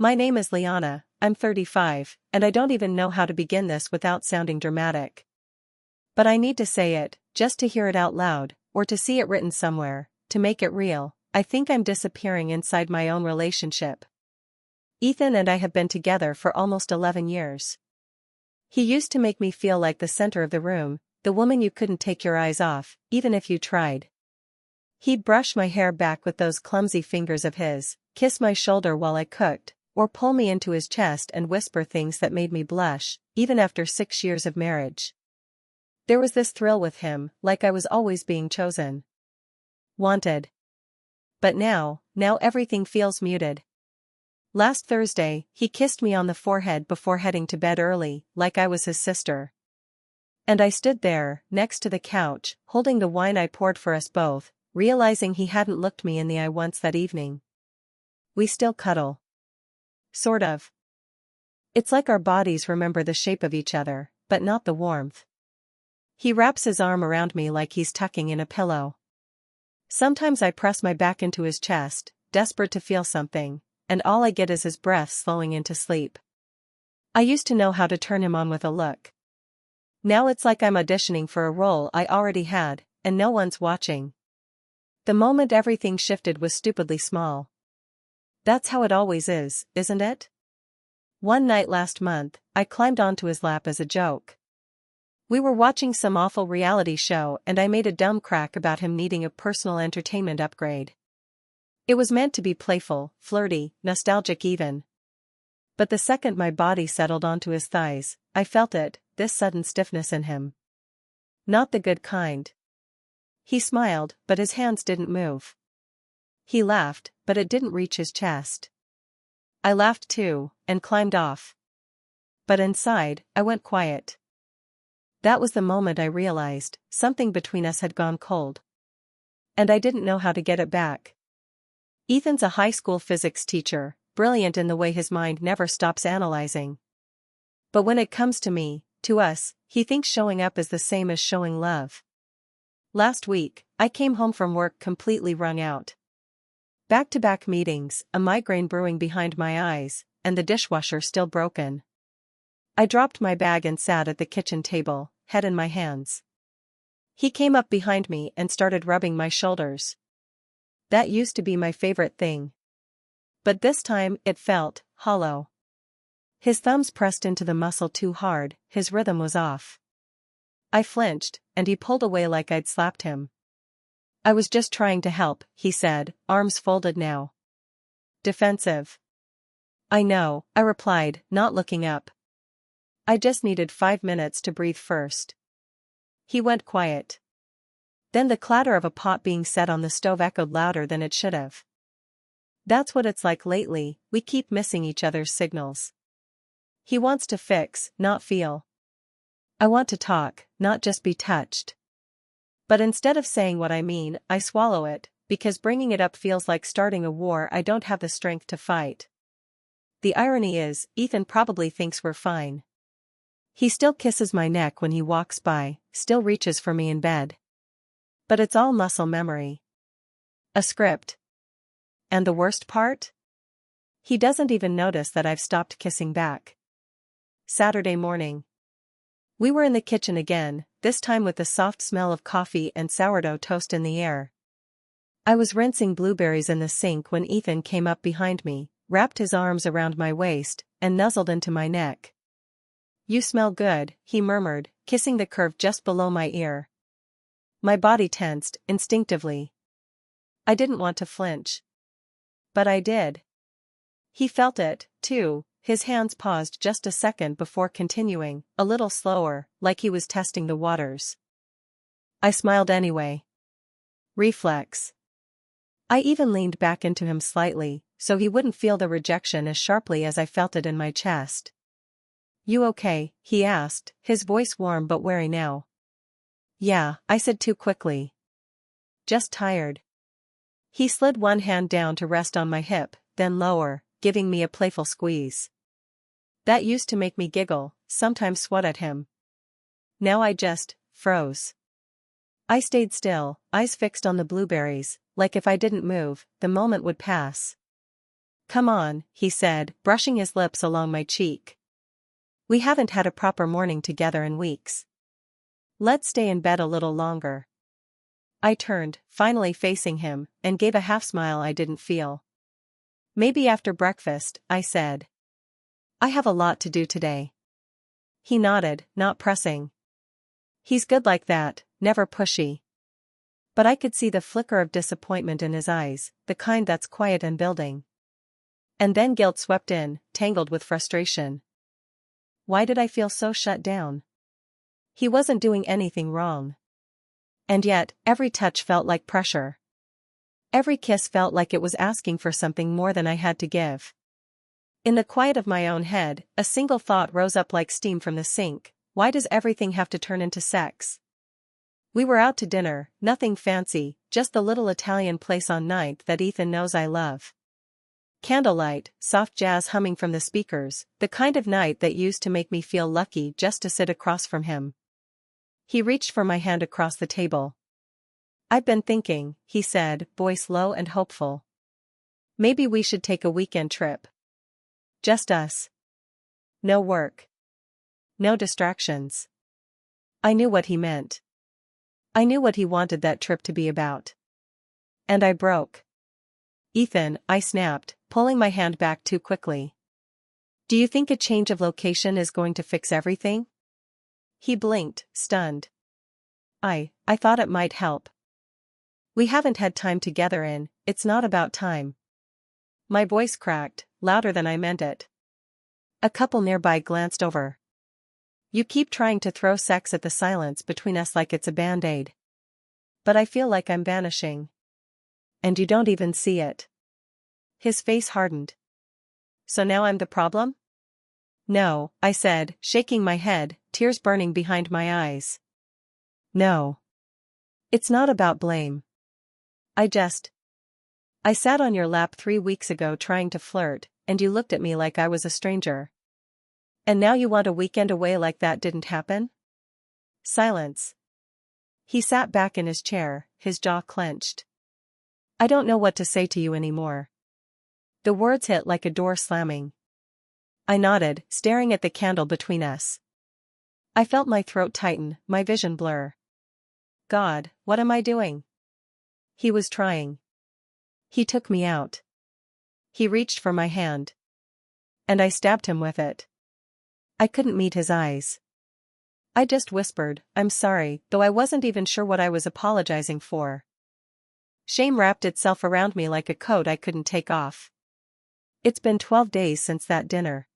My name is Liana, I'm 35, and I don't even know how to begin this without sounding dramatic. But I need to say it, just to hear it out loud, or to see it written somewhere, to make it real. I think I'm disappearing inside my own relationship. Ethan and I have been together for almost 11 years. He used to make me feel like the center of the room, the woman you couldn't take your eyes off, even if you tried. He'd brush my hair back with those clumsy fingers of his, kiss my shoulder while I cooked, or pull me into his chest and whisper things that made me blush, even after 6 years of marriage. There was this thrill with him, like I was always being chosen. Wanted. But now everything feels muted. Last Thursday, he kissed me on the forehead before heading to bed early, like I was his sister. And I stood there, next to the couch, holding the wine I poured for us both, realizing he hadn't looked me in the eye once that evening. We still cuddle. Sort of. It's like our bodies remember the shape of each other, but not the warmth. He wraps his arm around me like he's tucking in a pillow. Sometimes I press my back into his chest, desperate to feel something, and all I get is his breath slowing into sleep. I used to know how to turn him on with a look. Now it's like I'm auditioning for a role I already had, and no one's watching. The moment everything shifted was stupidly small. That's how it always is, isn't it? One night last month, I climbed onto his lap as a joke. We were watching some awful reality show and I made a dumb crack about him needing a personal entertainment upgrade. It was meant to be playful, flirty, nostalgic even. But the second my body settled onto his thighs, I felt it, this sudden stiffness in him. Not the good kind. He smiled, but his hands didn't move. He laughed, but it didn't reach his chest. I laughed too, and climbed off. But inside, I went quiet. That was the moment I realized, something between us had gone cold. And I didn't know how to get it back. Ethan's a high school physics teacher, brilliant in the way his mind never stops analyzing. But when it comes to me, to us, he thinks showing up is the same as showing love. Last week, I came home from work completely wrung out. Back-to-back meetings, a migraine brewing behind my eyes, and the dishwasher still broken. I dropped my bag and sat at the kitchen table, head in my hands. He came up behind me and started rubbing my shoulders. That used to be my favorite thing. But this time it felt hollow. His thumbs pressed into the muscle too hard, his rhythm was off. I flinched, and he pulled away like I'd slapped him. I was just trying to help, he said, arms folded now. Defensive. I know, I replied, not looking up. I just needed 5 minutes to breathe first. He went quiet. Then the clatter of a pot being set on the stove echoed louder than it should have. That's what it's like lately, we keep missing each other's signals. He wants to fix, not feel. I want to talk, not just be touched. But instead of saying what I mean, I swallow it, because bringing it up feels like starting a war I don't have the strength to fight. The irony is, Ethan probably thinks we're fine. He still kisses my neck when he walks by, still reaches for me in bed. But it's all muscle memory. A script. And the worst part? He doesn't even notice that I've stopped kissing back. Saturday morning. We were in the kitchen again, this time with the soft smell of coffee and sourdough toast in the air. I was rinsing blueberries in the sink when Ethan came up behind me, wrapped his arms around my waist, and nuzzled into my neck. "You smell good," he murmured, kissing the curve just below my ear. My body tensed, instinctively. I didn't want to flinch. But I did. He felt it, too. His hands paused just a second before continuing, a little slower, like he was testing the waters. I smiled anyway. Reflex. I even leaned back into him slightly, so he wouldn't feel the rejection as sharply as I felt it in my chest. "You okay?" he asked, his voice warm but wary now. "Yeah," I said too quickly. "Just tired." He slid one hand down to rest on my hip, then lower, giving me a playful squeeze. That used to make me giggle, sometimes swat at him. Now I just froze. I stayed still, eyes fixed on the blueberries, like if I didn't move, the moment would pass. Come on, he said, brushing his lips along my cheek. We haven't had a proper morning together in weeks. Let's stay in bed a little longer. I turned, finally facing him, and gave a half smile I didn't feel. Maybe after breakfast, I said. I have a lot to do today. He nodded, not pressing. He's good like that, never pushy. But I could see the flicker of disappointment in his eyes, the kind that's quiet and building. And then guilt swept in, tangled with frustration. Why did I feel so shut down? He wasn't doing anything wrong. And yet, every touch felt like pressure. Every kiss felt like it was asking for something more than I had to give. In the quiet of my own head, a single thought rose up like steam from the sink: why does everything have to turn into sex? We were out to dinner, nothing fancy, just the little Italian place on 9th that Ethan knows I love. Candlelight, soft jazz humming from the speakers, the kind of night that used to make me feel lucky just to sit across from him. He reached for my hand across the table. I've been thinking, he said, voice low and hopeful. Maybe we should take a weekend trip. Just us. No work. No distractions. I knew what he meant. I knew what he wanted that trip to be about. And I broke. Ethan, I snapped, pulling my hand back too quickly. Do you think a change of location is going to fix everything? He blinked, stunned. I thought it might help. We haven't had time together and it's not about time. My voice cracked, louder than I meant it. A couple nearby glanced over. You keep trying to throw sex at the silence between us like it's a band-aid. But I feel like I'm vanishing. And you don't even see it. His face hardened. So now I'm the problem? No, I said, shaking my head, tears burning behind my eyes. No. It's not about blame. I sat on your lap 3 weeks ago trying to flirt, and you looked at me like I was a stranger. And now you want a weekend away like that didn't happen? Silence. He sat back in his chair, his jaw clenched. I don't know what to say to you anymore. The words hit like a door slamming. I nodded, staring at the candle between us. I felt my throat tighten, my vision blur. God, what am I doing? He was trying. He took me out. He reached for my hand. And I stabbed him with it. I couldn't meet his eyes. I just whispered, I'm sorry, though I wasn't even sure what I was apologizing for. Shame wrapped itself around me like a coat I couldn't take off. It's been 12 days since that dinner.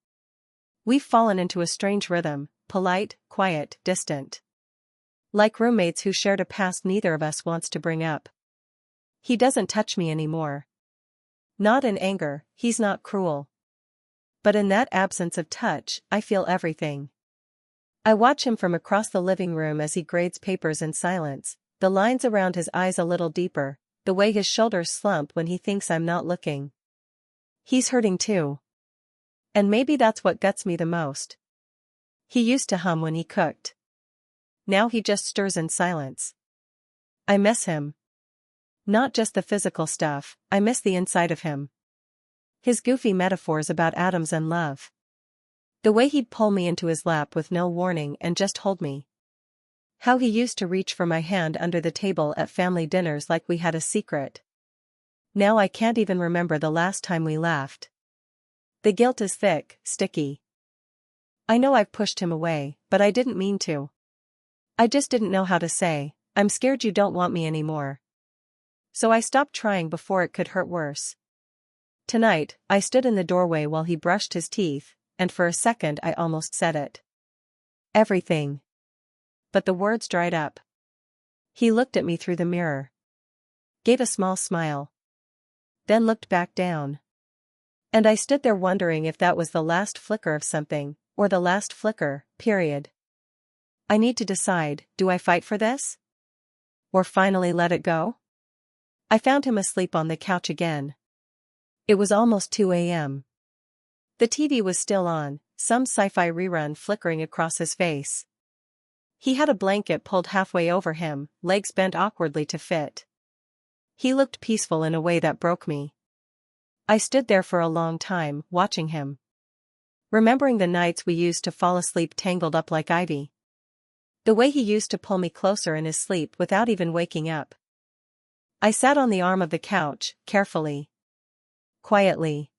We've fallen into a strange rhythm, polite, quiet, distant. Like roommates who shared a past neither of us wants to bring up. He doesn't touch me anymore. Not in anger, he's not cruel. But in that absence of touch, I feel everything. I watch him from across the living room as he grades papers in silence, the lines around his eyes a little deeper, the way his shoulders slump when he thinks I'm not looking. He's hurting too. And maybe that's what guts me the most. He used to hum when he cooked. Now he just stirs in silence. I miss him. Not just the physical stuff, I miss the inside of him. His goofy metaphors about atoms and love. The way he'd pull me into his lap with no warning and just hold me. How he used to reach for my hand under the table at family dinners like we had a secret. Now I can't even remember the last time we laughed. The guilt is thick, sticky. I know I've pushed him away, but I didn't mean to. I just didn't know how to say, I'm scared you don't want me anymore. So I stopped trying before it could hurt worse. Tonight, I stood in the doorway while he brushed his teeth, and for a second I almost said it. Everything. But the words dried up. He looked at me through the mirror. Gave a small smile. Then looked back down. And I stood there wondering if that was the last flicker of something, or the last flicker, period. I need to decide, do I fight for this? Or finally let it go? I found him asleep on the couch again. It was almost 2 a.m. The TV was still on, some sci-fi rerun flickering across his face. He had a blanket pulled halfway over him, legs bent awkwardly to fit. He looked peaceful in a way that broke me. I stood there for a long time, watching him. Remembering the nights we used to fall asleep tangled up like ivy. The way he used to pull me closer in his sleep without even waking up. I sat on the arm of the couch, carefully. Quietly.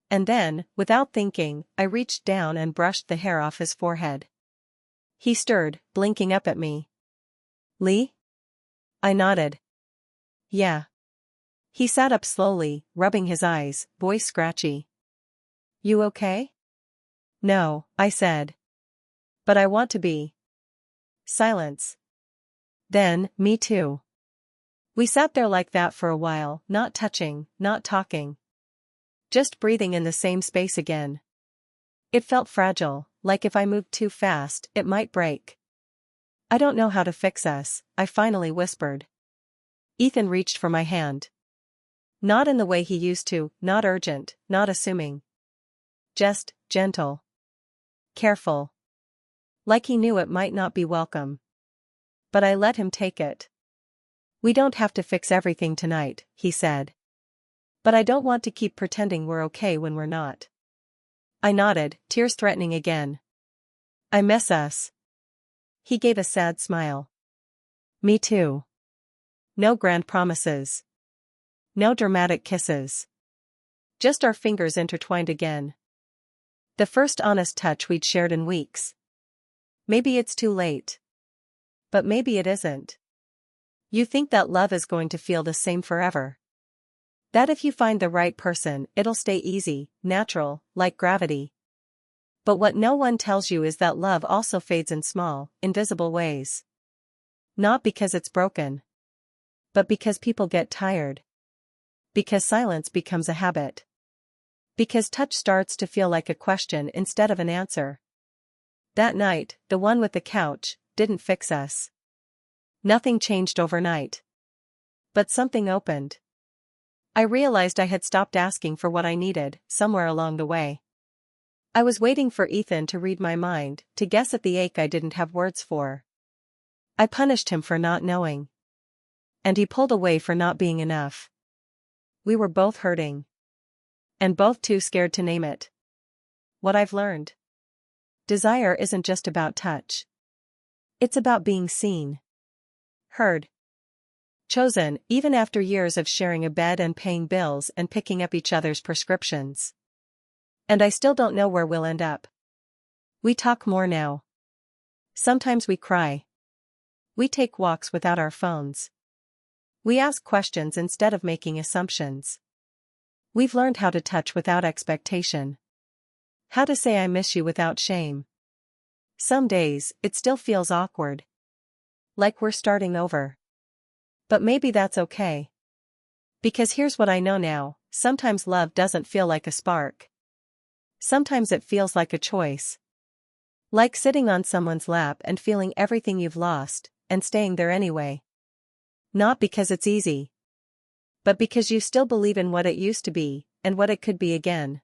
And then, without thinking, I reached down and brushed the hair off his forehead. He stirred, blinking up at me. "Lee?" I nodded. "Yeah." He sat up slowly, rubbing his eyes, voice scratchy. "You okay?" "No," I said. "But I want to be." Silence. Then, "Me too." We sat there like that for a while, not touching, not talking. Just breathing in the same space again. It felt fragile, like if I moved too fast, it might break. "I don't know how to fix us," I finally whispered. Ethan reached for my hand. Not in the way he used to, not urgent, not assuming. Just, gentle. Careful. Like he knew it might not be welcome. But I let him take it. "We don't have to fix everything tonight," he said. "But I don't want to keep pretending we're okay when we're not." I nodded, tears threatening again. "I miss us." He gave a sad smile. "Me too." No grand promises. No dramatic kisses. Just our fingers intertwined again. The first honest touch we'd shared in weeks. Maybe it's too late. But maybe it isn't. You think that love is going to feel the same forever. That if you find the right person, it'll stay easy, natural, like gravity. But what no one tells you is that love also fades in small, invisible ways. Not because it's broken. But because people get tired. Because silence becomes a habit. Because touch starts to feel like a question instead of an answer. That night, the one with the couch, didn't fix us. Nothing changed overnight. But something opened. I realized I had stopped asking for what I needed, somewhere along the way. I was waiting for Ethan to read my mind, to guess at the ache I didn't have words for. I punished him for not knowing. And he pulled away for not being enough. We were both hurting. And both too scared to name it. What I've learned. Desire isn't just about touch. It's about being seen. Heard. Chosen, even after years of sharing a bed and paying bills and picking up each other's prescriptions. And I still don't know where we'll end up. We talk more now. Sometimes we cry. We take walks without our phones. We ask questions instead of making assumptions. We've learned how to touch without expectation. How to say I miss you without shame. Some days, it still feels awkward. Like we're starting over. But maybe that's okay. Because here's what I know now, sometimes love doesn't feel like a spark. Sometimes it feels like a choice. Like sitting on someone's lap and feeling everything you've lost, and staying there anyway. Not because it's easy. But because you still believe in what it used to be, and what it could be again.